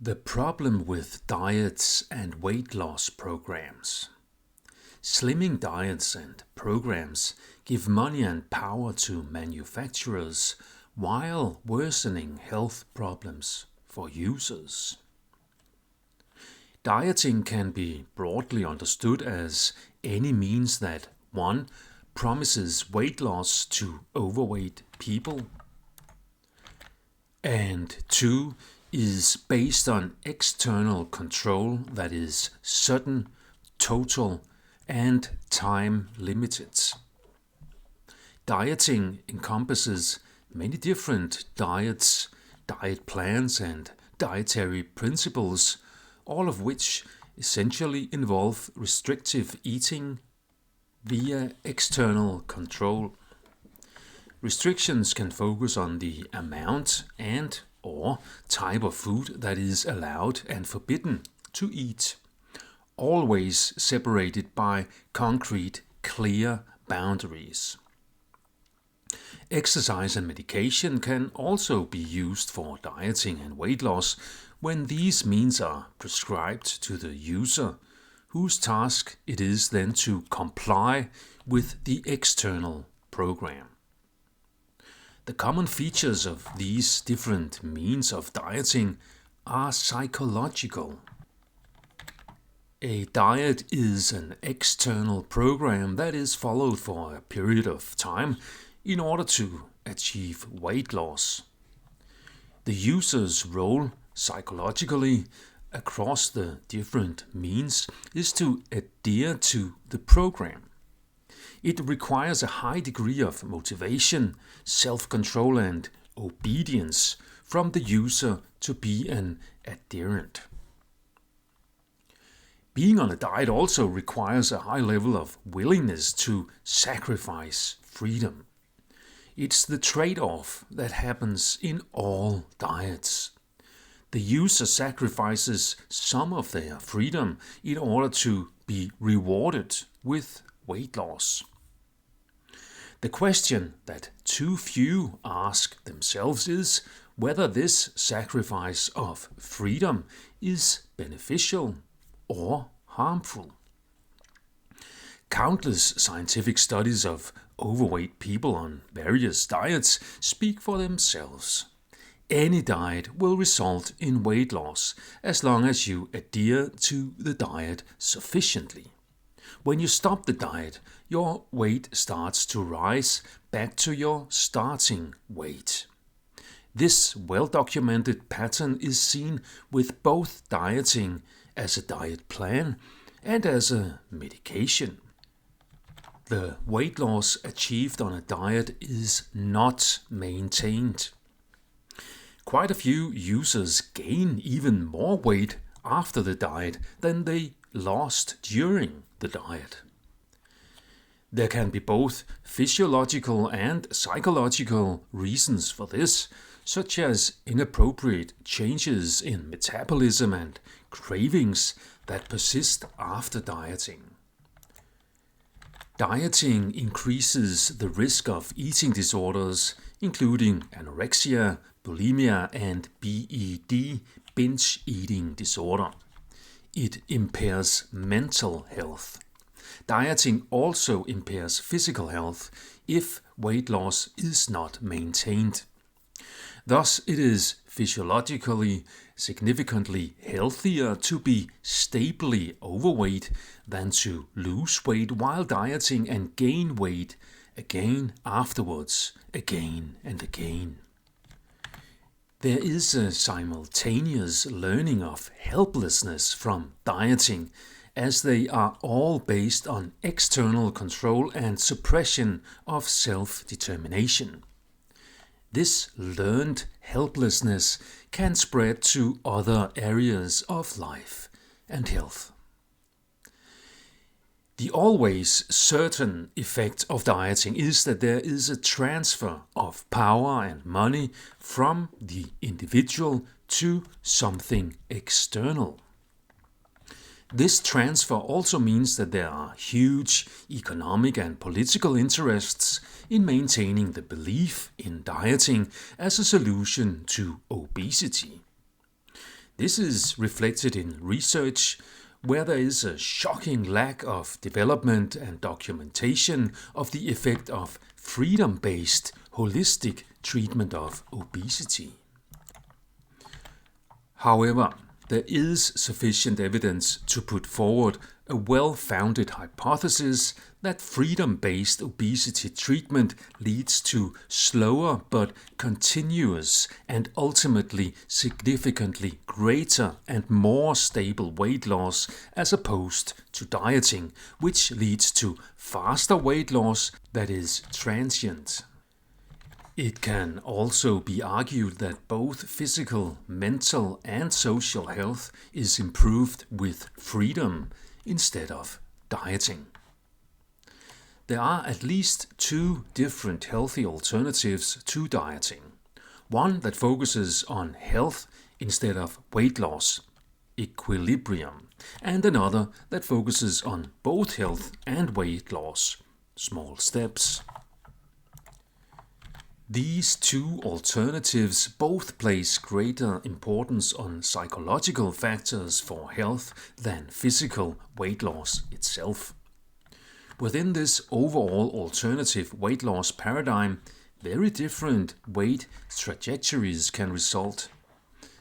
The problem with diets and weight loss programs. Slimming diets and programs give money and power to manufacturers while worsening health problems for users. Dieting can be broadly understood as any means that 1. Promises weight loss to overweight people, and 2. Is based on external control that is sudden, total, and time limited. Dieting encompasses many different diets, diet plans, and dietary principles, all of which essentially involve restrictive eating via external control. Restrictions can focus on the amount and/or type of food that is allowed and forbidden to eat, always separated by concrete, clear boundaries. Exercise and medication can also be used for dieting and weight loss when these means are prescribed to the user, whose task it is then to comply with the external program. The common features of these different means of dieting are psychological. A diet is an external program that is followed for a period of time in order to achieve weight loss. The user's role psychologically across the different means is to adhere to the program. It requires a high degree of motivation, self-control, and obedience from the user to be an adherent. Being on a diet also requires a high level of willingness to sacrifice freedom. It's the trade-off that happens in all diets. The user sacrifices some of their freedom in order to be rewarded with weight loss. The question that too few ask themselves is whether this sacrifice of freedom is beneficial or harmful. Countless scientific studies of overweight people on various diets speak for themselves. Any diet will result in weight loss as long as you adhere to the diet sufficiently. When you stop the diet, your weight starts to rise back to your starting weight. This well-documented pattern is seen with both dieting as a diet plan and as a medication. The weight loss achieved on a diet is not maintained. Quite a few users gain even more weight after the diet than they lost during the diet. There can be both physiological and psychological reasons for this, such as inappropriate changes in metabolism and cravings that persist after dieting. Dieting increases the risk of eating disorders, including anorexia, bulimia, and BED, binge eating disorder. It impairs mental health. Dieting also impairs physical health if weight loss is not maintained. Thus, it is physiologically significantly healthier to be stably overweight than to lose weight while dieting and gain weight again afterwards, again and again. There is a simultaneous learning of helplessness from dieting, as they are all based on external control and suppression of self-determination. This learned helplessness can spread to other areas of life and health. The always certain effect of dieting is that there is a transfer of power and money from the individual to something external. This transfer also means that there are huge economic and political interests in maintaining the belief in dieting as a solution to obesity. This is reflected in research where there is a shocking lack of development and documentation of the effect of freedom-based holistic treatment of obesity. However, there is sufficient evidence to put forward a well-founded hypothesis that freedom-based obesity treatment leads to slower but continuous and ultimately significantly greater and more stable weight loss as opposed to dieting, which leads to faster weight loss that is transient. It can also be argued that both physical, mental, and social health is improved with freedom instead of dieting. There are at least two different healthy alternatives to dieting. One that focuses on health instead of weight loss, equilibrium, and another that focuses on both health and weight loss, small steps. These two alternatives both place greater importance on psychological factors for health than physical weight loss itself. Within this overall alternative weight loss paradigm, very different weight trajectories can result,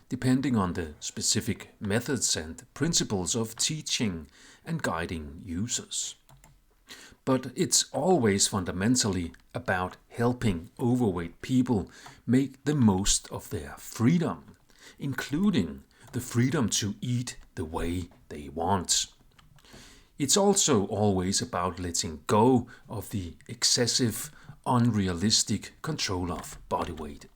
depending on the specific methods and principles of teaching and guiding users. But it's always fundamentally about helping overweight people make the most of their freedom, including the freedom to eat the way they want. It's also always about letting go of the excessive, unrealistic control of body weight.